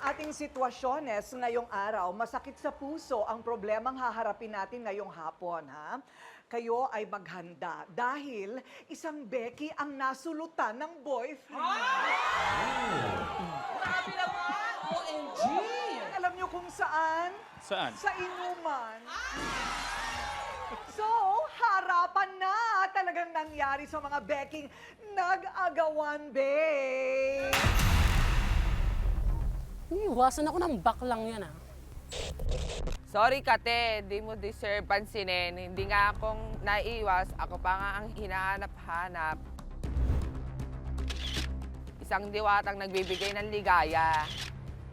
ating sitwasyones ngayong araw, masakit sa puso ang problemang haharapin natin ngayong hapon, ha? Kayo ay maghanda dahil isang Becky ang nasulutan ng boyfriend. Grabe naman! OMG! Alam niyo kung saan? Saan? Sa inuman. So, harapan na talagang nangyari sa mga Becking nag-agawan, babe. Iwasan ako ng baklang yan, ah. Sorry, Kate. Di mo deserve pansinin. Hindi nga akong naiwas. Ako pa nga ang hinahanap-hanap. Isang diwatang nagbibigay ng ligaya.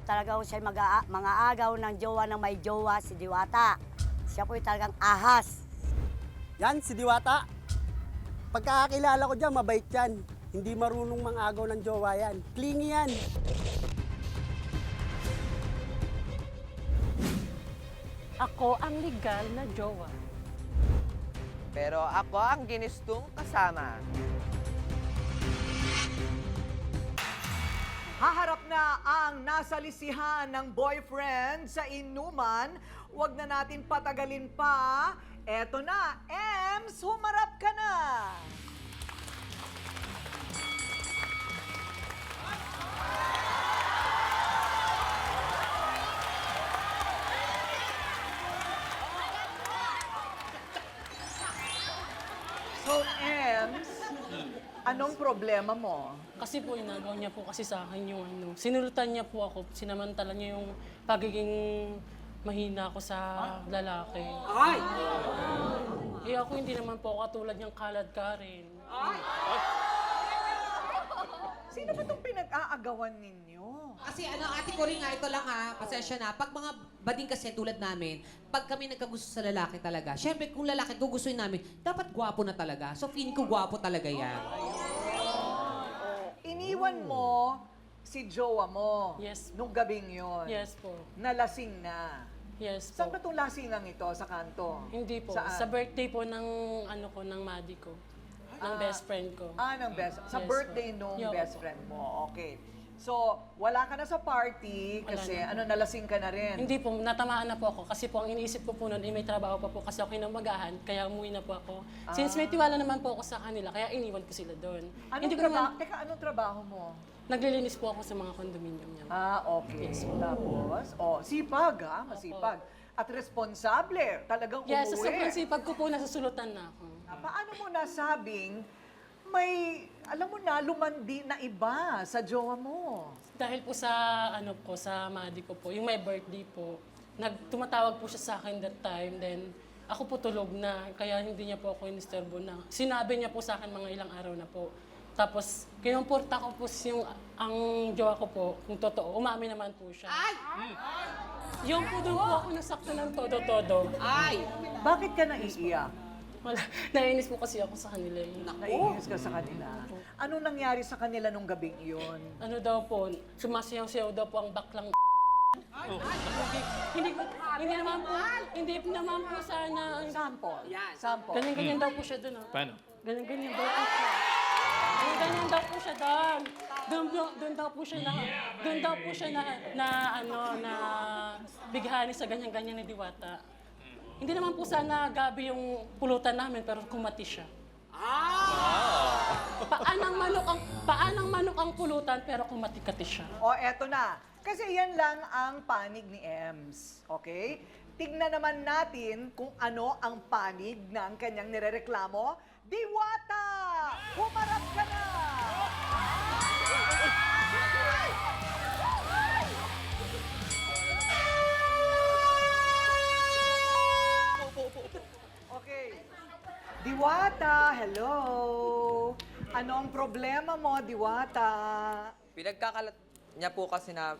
Talaga siya mga agaw ng jowa ng may jowa, si Diwata. Siya po'y talagang ahas. Yan, si Diwata. Pagkakakilala ko dyan, mabait yan. Hindi marunong mangagaw ng jowa yan. Clingy yan. Ako ang legal na jowa. Pero ako ang ginistong kasama. Haharap na ang nasalisihan ng boyfriend sa inuman. Huwag na natin patagalin pa. Eto na, Ems, humarap ka na! So, Ems, anong problema mo? Kasi po, inagaw niya po kasi sa akin yung ano. Sinulutan niya po ako, sinamantala niya yung pagiging mahina ko sa lalaki. Ay! Eh ako hindi naman po ako katulad niyang kalad ka rin. Sino ba itong pinag-aagawan ninyo? Kasi ate ko rin nga, ito lang ha, pasensya na. Pag mga bading kasi tulad namin, pag kami nagkagusto sa lalaki talaga, syempre kung lalaki gugustuhin namin, dapat gwapo na talaga. So feeling ko gwapo talaga yan. Iniwan mo si jowa mo Yes. nung gabing yon. Yes po. Nalasing na. Yes Saan ba po. itong lasingang ito? Sa kanto? Hindi po. Saan? Sa birthday po ng ano ko, ng madi ko. Ng best friend ko. Ng best. Sa Yes, birthday po. nung Yeah, best po. friend mo. Okay. So, wala ka na sa party Wala kasi na. nalasing ka na rin. Hindi po, natamaan na po ako. Kasi po, ang iniisip ko po noon, may trabaho pa po kasi ako kinamagahan, kaya umuwi na po ako. Since may tiwala naman po ako sa kanila, kaya iniwan ko sila doon. Anong Hindi ko trabaho? naman, Teka, anong trabaho mo? naglilinis po ako sa mga condominium niya. Okay. Yes. Tapos, sipag masipag. At responsable. Talagang Yes, sa umuwi. sobrang sipag ko po, nasusulutan na ako. Paano mo nasabing may, alam mo na, lumandi na iba sa jowa mo? Dahil po sa, ano po, sa madi ko po, yung my birthday po, tumatawag po siya sa akin that time, then ako po tulog na, kaya hindi niya po ako inisturbo na. Sinabi niya po sa akin mga ilang araw na po. Tapos, kinumporta ko po ang jowa ko po, kung totoo, umamin naman po siya. Ay! Yung po doon po ako nasakto ng todo-todo. Ay! Bakit ka naiiyak? Wala, naiinis po kasi ako sa kanila. Naiinis ka sa kanila. Anong nangyari sa kanila nung gabing iyon? Ano daw po, sumasayaw-sayaw daw po ang baklang hindi naman po sana. Sample. Sample. Ganyan-ganyan daw po siya doon. Paano? Ganyan-ganyan daw po siya. Ganyan daw po siya doon. Doon daw po siya na bighani sa ganyan-ganyan ni Diwata. Hindi naman po sana gabi yung pulutan namin, pero kumati siya. Paanang manok ang pulutan, pero kumati-kati siya. Eto na. Kasi yan lang ang panig ni Ems. Okay? Tignan naman natin kung ano ang panig ng kanyang nirereklamo. Diwata! Humarap ka na! Okay. Diwata, hello! Ano ang problema mo, Diwata? Pinagkakalat niya po kasi na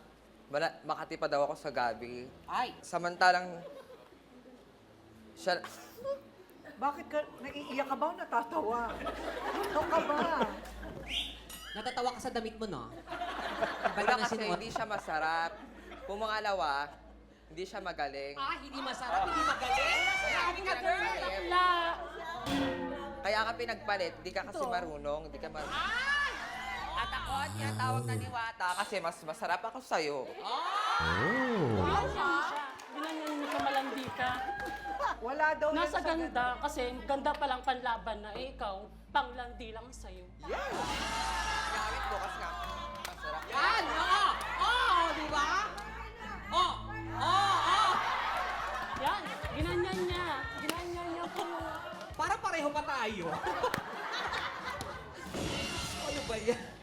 Makati pa daw ako sa gabi. Ay! Samantalang siya... Bakit ka, naiiyak ka ba o natatawa? Ano ka ba? Natatawa ka sa damit mo, no? Una kasi hindi siya masarap. Pumangalawa, hindi siya magaling. Hindi masarap, hindi magaling. Sabi ka, girl! Kaya ka pinagpalit, di ka kasi marunong, di ka marunong. At ako, tinatawag na Diwata kasi mas masarap ako sa'yo. Ginanyan mo siya. Ginanyan mo siya, malandi ka. Wala daw yan Nasa sa ganda, kasi ganda pa lang panlaban na, ikaw, panglandi lang sa'yo. Gamit bukas nga. Masarap. Yan! Oo! Oo! Di ba? Oo! Oo! Yan, ginanyan niya. Ginanyan niya po. Para pareho pa tayo. Ano ba yan?